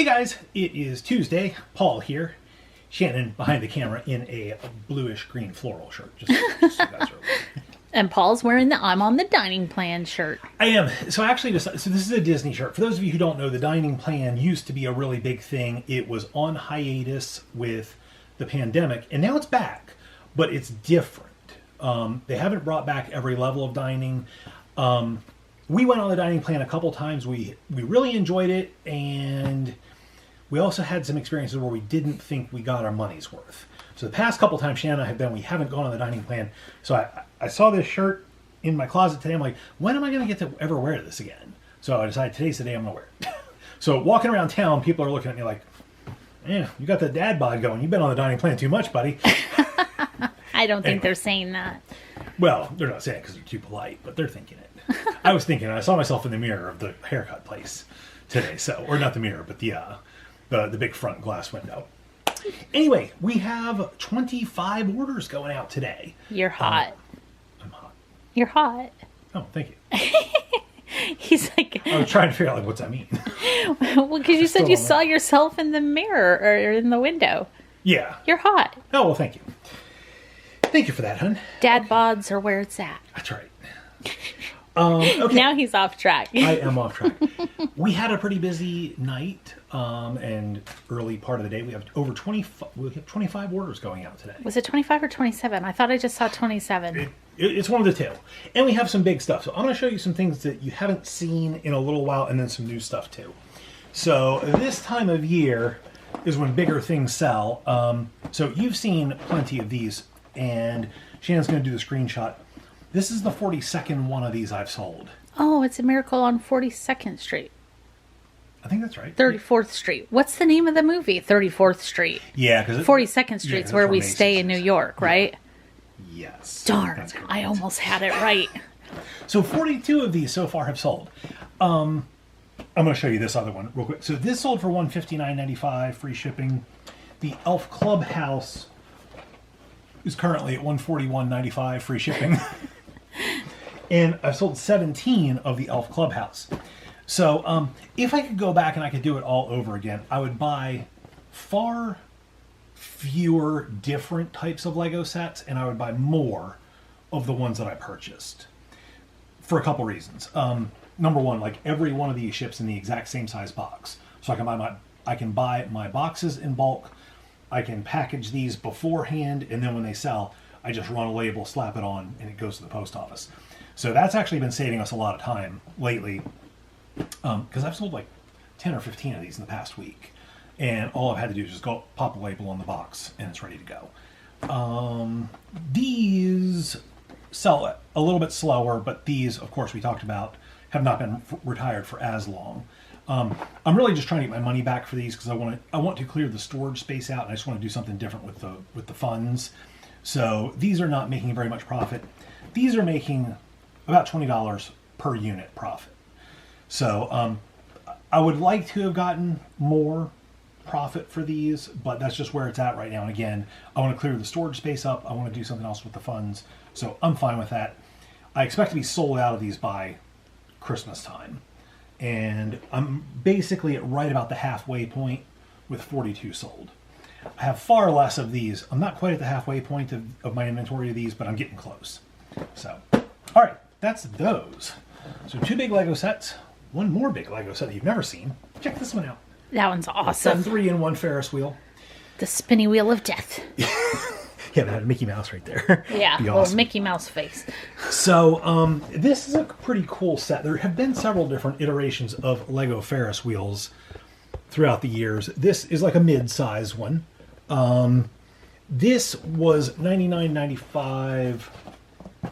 Hey guys, it is Tuesday. Paul here. Shannon behind the camera in a bluish green floral shirt. Just so you guys are aware. And Paul's wearing the I'm on the dining plan shirt. I am. So actually, so this is a Disney shirt. For those of you who don't know, the dining plan used to be a really big thing. It was on hiatus with the pandemic, and now it's back, but it's different. They haven't brought back every level of dining. We went on the dining plan a couple times. We really enjoyed it, and we also had some experiences where we didn't think we got our money's worth. So the past couple times Shannon and I have been, we haven't gone on the dining plan. So I saw this shirt in my closet today. I'm like, when am I going to get to ever wear this again? So I decided today's the day I'm going to wear it. So walking around town, people are looking at me like, you got the dad bod going. You've been on the dining plan too much, buddy. I don't think they're saying that. Well, they're not saying it because they're too polite, but they're thinking it. I was thinking, I saw myself in the mirror of the haircut place today. So, or not the mirror, but the big front glass window. Anyway, we have 25 orders going out today. You're hot. I'm hot. You're hot. Oh, thank you. He's like... I was trying to figure out, like, what's that mean? Well, because you said you saw yourself in the mirror or in the window. Yeah. You're hot. Oh, well, thank you. Thank you for that, hun. Dad bods are where it's at. That's right. Okay. Now he's off track. I am off track. We had a pretty busy night and early part of the day. We have over 25 orders going out today. Was it 25 or 27? I thought I just saw 27. It's one of the two. And we have some big stuff. So I'm going to show you some things that you haven't seen in a little while and then some new stuff too. So this time of year is when bigger things sell. So you've seen plenty of these, and Shannon's going to do the screenshot. This is the 42nd one of these I've sold. Oh, it's a Miracle on 42nd Street. I think that's right. 34th Street. What's the name of the movie? 34th Street. Yeah, because 42nd Street's where we stay in New York, right? Yes. Darn, I almost had it right. So 42 of these so far have sold. I'm going to show you this other one real quick. So this sold for $159.95, free shipping. The Elf Clubhouse is currently at $141.95, free shipping. And I've sold 17 of the Elf Clubhouse. So if I could go back and I could do it all over again, I would buy far fewer different types of Lego sets, and I would buy more of the ones that I purchased for a couple reasons. Number one, like every one of these ships in the exact same size box. So I can buy my boxes in bulk. I can package these beforehand, and then when they sell, I just run a label, slap it on, and it goes to the post office. So that's actually been saving us a lot of time lately, because I've sold like 10 or 15 of these in the past week, and all I've had to do is just go pop a label on the box, and it's ready to go. These sell a little bit slower, but these, of course, we talked about, have not been retired for as long. I'm really just trying to get my money back for these because I want to clear the storage space out, and I just want to do something different with the funds. So these are not making very much profit. These are making about $20 per unit profit. So I would like to have gotten more profit for these, but that's just where it's at right now. And again, I want to clear the storage space up. I want to do something else with the funds. So I'm fine with that. I expect to be sold out of these by Christmas time. And I'm basically at right about the halfway point with 42 sold. I have far less of these. I'm not quite at the halfway point of my inventory of these, but I'm getting close. So, all right, that's those. So 2 big Lego sets, 1 more big Lego set that you've never seen. Check this one out. That one's awesome. It's a 3-in-1 Ferris wheel. The spinny wheel of death. Yeah, that had a Mickey Mouse right there. Yeah, Be little awesome. Mickey Mouse face. So this is a pretty cool set. There have been several different iterations of Lego Ferris wheels throughout the years. This is like a mid-size one. This was $99.95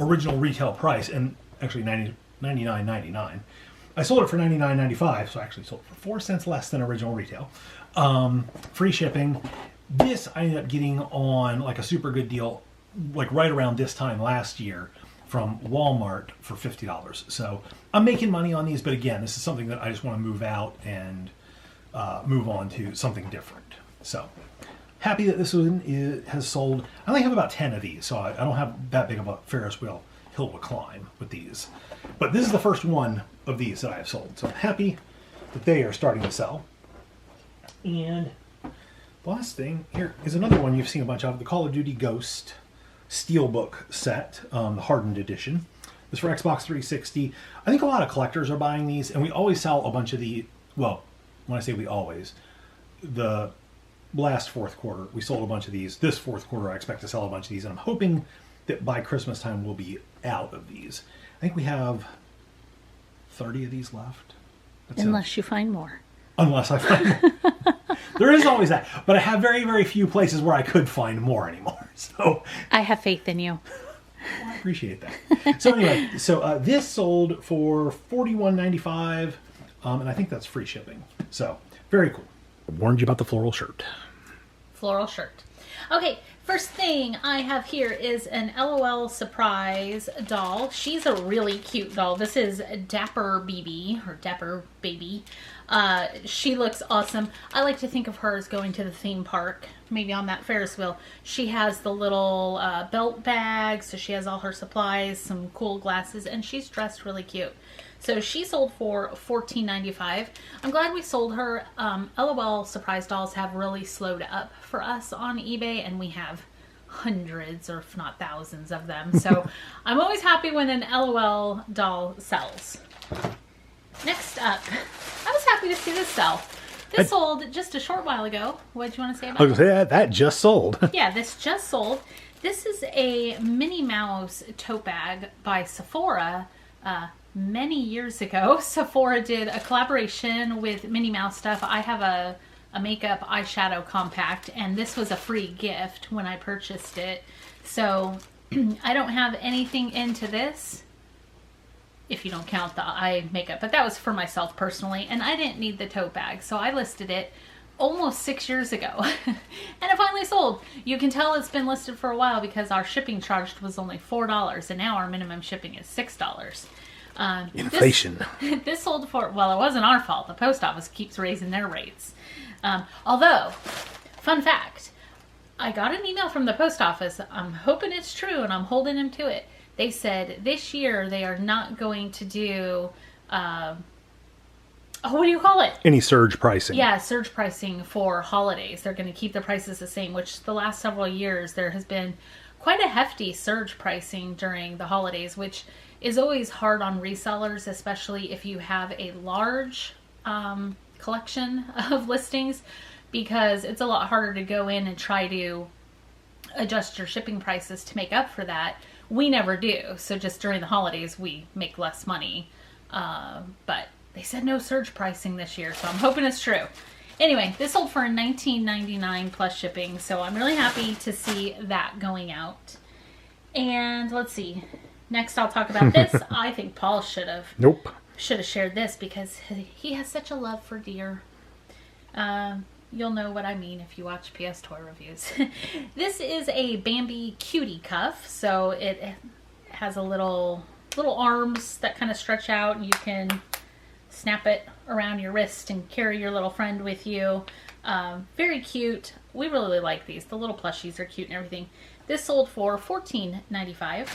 original retail price, and actually $99.99. I sold it for $99.95, so I actually sold it for 4 cents less than original retail. Free shipping. This I ended up getting on like a super good deal, like right around this time last year from Walmart for $50. So I'm making money on these, but again, this is something that I just want to move out and move on to something different. So happy that this one has sold. I only have about 10 of these, so I don't have that big of a Ferris wheel hill to climb with these. But this is the first one of these that I have sold, so I'm happy that they are starting to sell. And the last thing here is another one you've seen a bunch of, the Call of Duty Ghost steelbook set, the hardened edition. This for Xbox 360. I think a lot of collectors are buying these, and we always sell a bunch of the, well, when I say we always, the last fourth quarter, we sold a bunch of these. This fourth quarter, I expect to sell a bunch of these, and I'm hoping that by Christmas time we'll be out of these. I think we have 30 of these left. Unless you find more. Unless I find more. There is always that. But I have very, very few places where I could find more anymore. So I have faith in you. Well, I appreciate that. So anyway, this sold for $41.95, and I think that's free shipping. So very cool. I warned you about the floral shirt. Floral shirt. Okay, first thing I have here is an LOL Surprise doll. She's a really cute doll. This is Dapper BB, or Dapper Baby. She looks awesome. I like to think of her as going to the theme park, maybe on that Ferris wheel. She has the little belt bag, so she has all her supplies, some cool glasses, and she's dressed really cute. So she sold for $14.95. I'm glad we sold her. LOL Surprise dolls have really slowed up for us on eBay, and we have hundreds or if not thousands of them. So I'm always happy when an LOL doll sells. Next up, I was happy to see this sell. This sold just a short while ago. What do you want to say about it? I was going to say that just sold. Yeah, this just sold. This is a Minnie Mouse tote bag by Sephora. Many years ago, Sephora did a collaboration with Minnie Mouse stuff. I have a makeup eyeshadow compact, and this was a free gift when I purchased it. So I don't have anything into this, if you don't count the eye makeup, but that was for myself personally, and I didn't need the tote bag, so I listed it almost 6 years ago, and it finally sold. You can tell it's been listed for a while because our shipping charged was only $4, and now our minimum shipping is $6. Inflation. This sold for, well, it wasn't our fault. The post office keeps raising their rates. Although, fun fact, I got an email from the post office. I'm hoping it's true, and I'm holding them to it. They said this year they are not going to do, what do you call it? Any surge pricing. Yeah, surge pricing for holidays. They're going to keep the prices the same, which the last several years there has been quite a hefty surge pricing during the holidays, which is always hard on resellers, especially if you have a large collection of listings, because it's a lot harder to go in and try to adjust your shipping prices to make up for that. We never do. So just during the holidays, we make less money. But they said no surge pricing this year, so I'm hoping it's true. Anyway, this sold for $19.99 plus shipping, so I'm really happy to see that going out. And let's see. Next, I'll talk about this. I think Paul should have shared this because he has such a love for deer. You'll know what I mean if you watch PSToyReviews. This is a Bambi cutie cuff, so it has a little arms that kind of stretch out, and you can snap it around your wrist and carry your little friend with you. Very cute. We really like these. The little plushies are cute and everything. This sold for $14.95.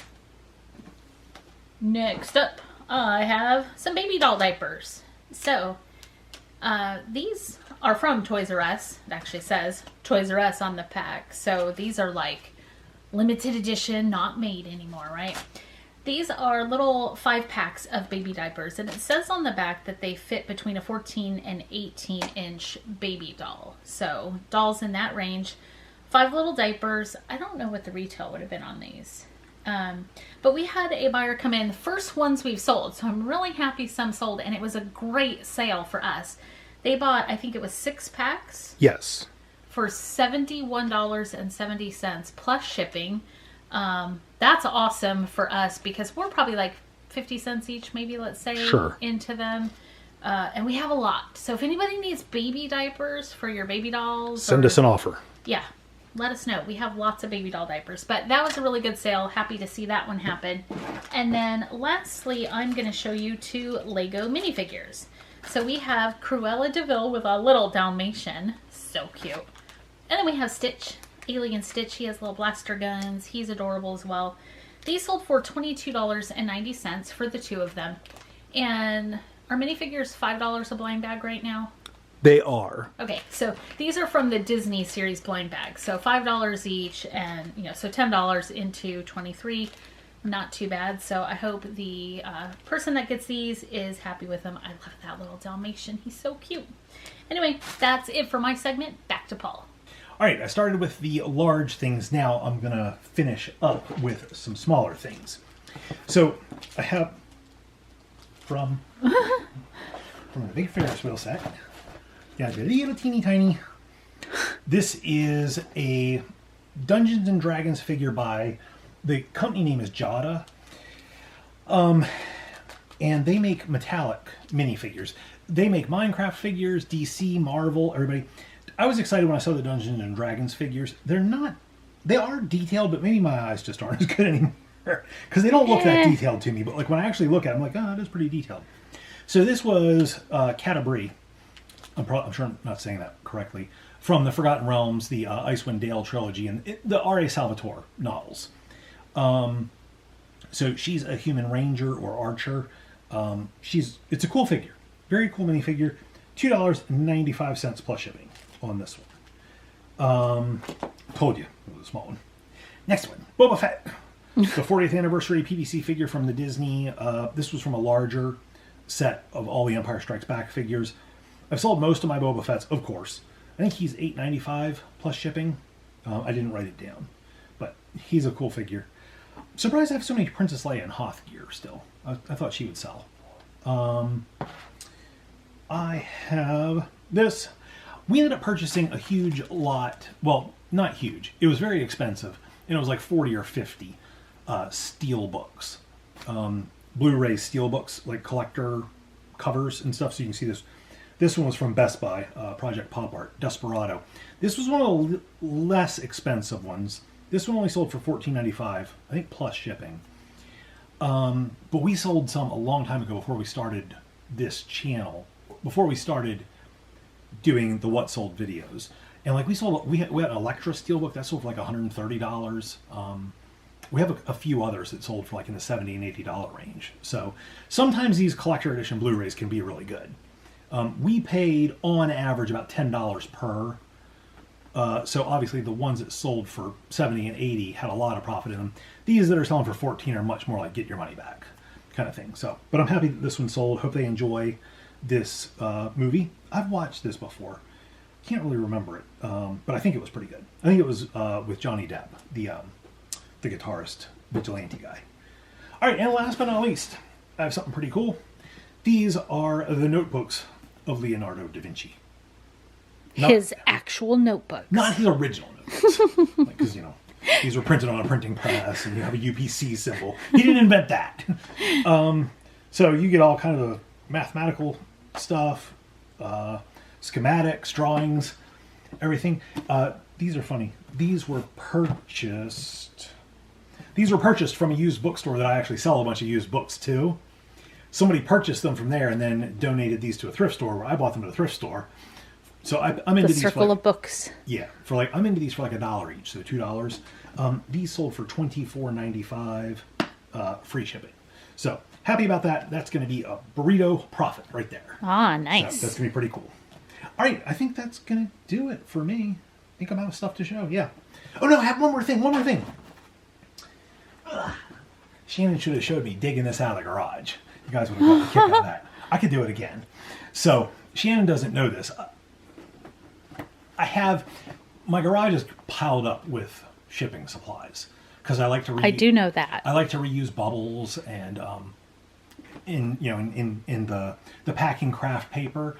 Next up, I have some baby doll diapers. So, these are from Toys R Us. It actually says Toys R Us on the pack. So these are like limited edition, not made anymore, right? These are little 5-packs of baby diapers, and it says on the back that they fit between a 14 and 18-inch baby doll. So dolls in that range, 5 little diapers. I don't know what the retail would have been on these. But we had a buyer come in, the first ones we've sold, so I'm really happy some sold, and it was a great sale for us. They bought, I think it was 6 packs. Yes. For $71.70 plus shipping. That's awesome for us because we're probably like 50 cents each, maybe, let's say, into them. And we have a lot. So if anybody needs baby diapers for your baby dolls, send us an offer. Yeah. Let us know. We have lots of baby doll diapers. But that was a really good sale. Happy to see that one happen. And then lastly, I'm going to show you 2 Lego minifigures. So we have Cruella de Vil with a little Dalmatian. So cute. And then we have Stitch. Alien Stitch. He has little blaster guns. He's adorable as well. These sold for $22.90 for the 2 of them. And our minifigure is $5 a blind bag right now. They are. Okay, so these are from the Disney series blind bag. So $5 each, and so $10 into 23. Not too bad. So I hope the person that gets these is happy with them. I love that little Dalmatian. He's so cute. Anyway, that's it for my segment. Back to Paul. All right, I started with the large things. Now I'm going to finish up with some smaller things. So I have from the big Ferris wheel set. Yeah, the little teeny tiny. This is a Dungeons and Dragons figure by, the company name is Jada. And they make metallic minifigures. They make Minecraft figures, DC, Marvel, everybody. I was excited when I saw the Dungeons and Dragons figures. They are detailed, but maybe my eyes just aren't as good anymore. Because they don't look that detailed to me. But like when I actually look at it, I'm like, oh, it is pretty detailed. So this was Catabri. I'm sure I'm not saying that correctly. From the Forgotten Realms, the Icewind Dale trilogy, and the R.A. Salvatore novels. So she's a human ranger or archer. It's a cool figure. Very cool minifigure. $2.95 plus shipping on this one. Told you it was a small one. Next one, Boba Fett. The 40th anniversary PVC figure from the Disney. This was from a larger set of all the Empire Strikes Back figures. I've sold most of my Boba Fett's, of course. I think he's $8.95 plus shipping. I didn't write it down, but he's a cool figure. Surprised I have so many Princess Leia and Hoth gear still. I thought she would sell. I have this. We ended up purchasing a huge lot. Well, not huge. It was very expensive. And it was like 40 or 50 steel books. Blu-ray steel books, like collector covers and stuff. So you can see this. This one was from Best Buy, Project Pop Art, Desperado. This was one of the less expensive ones. This one only sold for $14.95, I think plus shipping. But we sold some a long time ago before we started this channel. Before we started doing the What Sold videos. And like we had an Electra Steelbook that sold for like $130. We have a few others that sold for like in the $70 and $80 range. So sometimes these collector edition Blu-rays can be really good. We paid on average about $10 per. So obviously the ones that sold for $70 and $80 had a lot of profit in them. These that are selling for $14 are much more like get your money back kind of thing. So, but I'm happy that this one sold. Hope they enjoy this movie. I've watched this before. Can't really remember it, but I think it was pretty good. I think it was with Johnny Depp, the guitarist, vigilante guy. All right, and last but not least, I have something pretty cool. These are the notebooks of Leonardo da Vinci. His actual notebooks. Not his original notebooks. Because, these were printed on a printing press and you have a UPC symbol. He didn't invent that. So you get all kind of mathematical stuff, schematics, drawings, everything. These are funny. These were purchased from a used bookstore that I actually sell a bunch of used books to. Somebody purchased them from there and then donated these to a thrift store where I bought them at a thrift store. So I'm into these. The circle of books. Yeah, I'm into these for like $1 each, so $2. These sold for $24.95, free shipping. So happy about that. That's going to be a burrito profit right there. Ah, nice. So that's going to be pretty cool. All right, I think that's going to do it for me. I think I'm out of stuff to show. Yeah. Oh no, I have one more thing. Ugh. Shannon should have showed me digging this out of the garage. You guys would have got a kick out of that. I could do it again. So Shannon doesn't know this. My garage is piled up with shipping supplies because I like to. I do know that. I like to reuse bubbles and in the packing craft paper.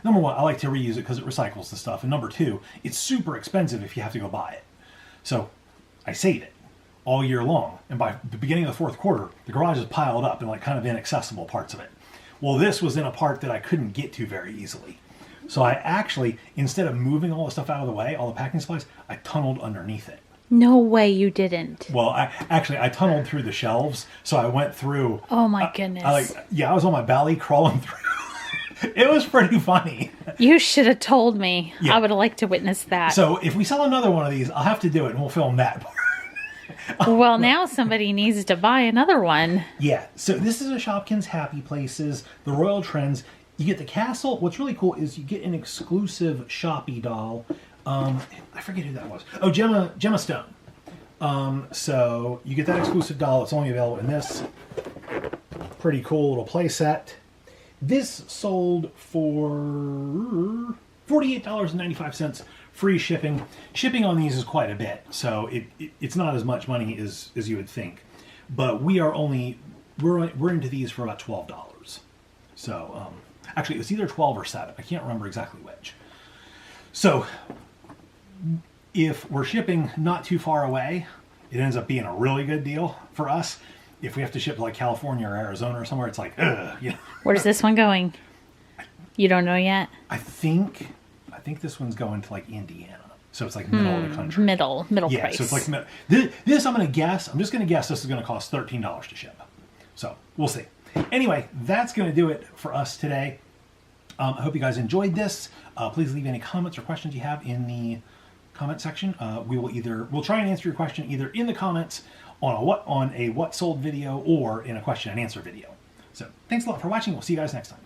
Number one, I like to reuse it because it recycles the stuff, and number two, it's super expensive if you have to go buy it. So I save it all year long, and by the beginning of the fourth quarter, the garage is piled up in like kind of inaccessible parts of it. Well, this was in a part that I couldn't get to very easily. So I actually, instead of moving all the stuff out of the way, all the packing supplies, I tunneled underneath it. No way you didn't. Well, I tunneled through the shelves, so I went through. Oh my goodness. I was on my belly crawling through. It was pretty funny. You should have told me. Yeah. I would have liked to witness that. So if we sell another one of these, I'll have to do it, and we'll film that part. Well, now somebody needs to buy another one. Yeah. So this is a Shopkins Happy Places, the Royal Trends. You get the castle. What's really cool is you get an exclusive Shoppy doll. I forget who that was. Oh, Gemma Stone. So you get that exclusive doll. It's only available in this pretty cool little play set. This sold for $48.95, free shipping. Shipping on these is quite a bit, so it's not as much money as you would think. But we're into these for about $12. So actually, it was either 12 or 7. I can't remember exactly which. So if we're shipping not too far away, it ends up being a really good deal for us. If we have to ship to like California or Arizona or somewhere, it's like, ugh, you know. Where's this one going? You don't know yet? I think this one's going to like Indiana. So it's like middle of the country. Middle Yeah, price. so it's like this I'm going to guess. I'm just going to guess this is going to cost $13 to ship. So we'll see. Anyway, that's going to do it for us today. I hope you guys enjoyed this. Please leave any comments or questions you have in the comment section. We'll try and answer your question either in the comments on a what sold video or in a question and answer video. So thanks a lot for watching. We'll see you guys next time.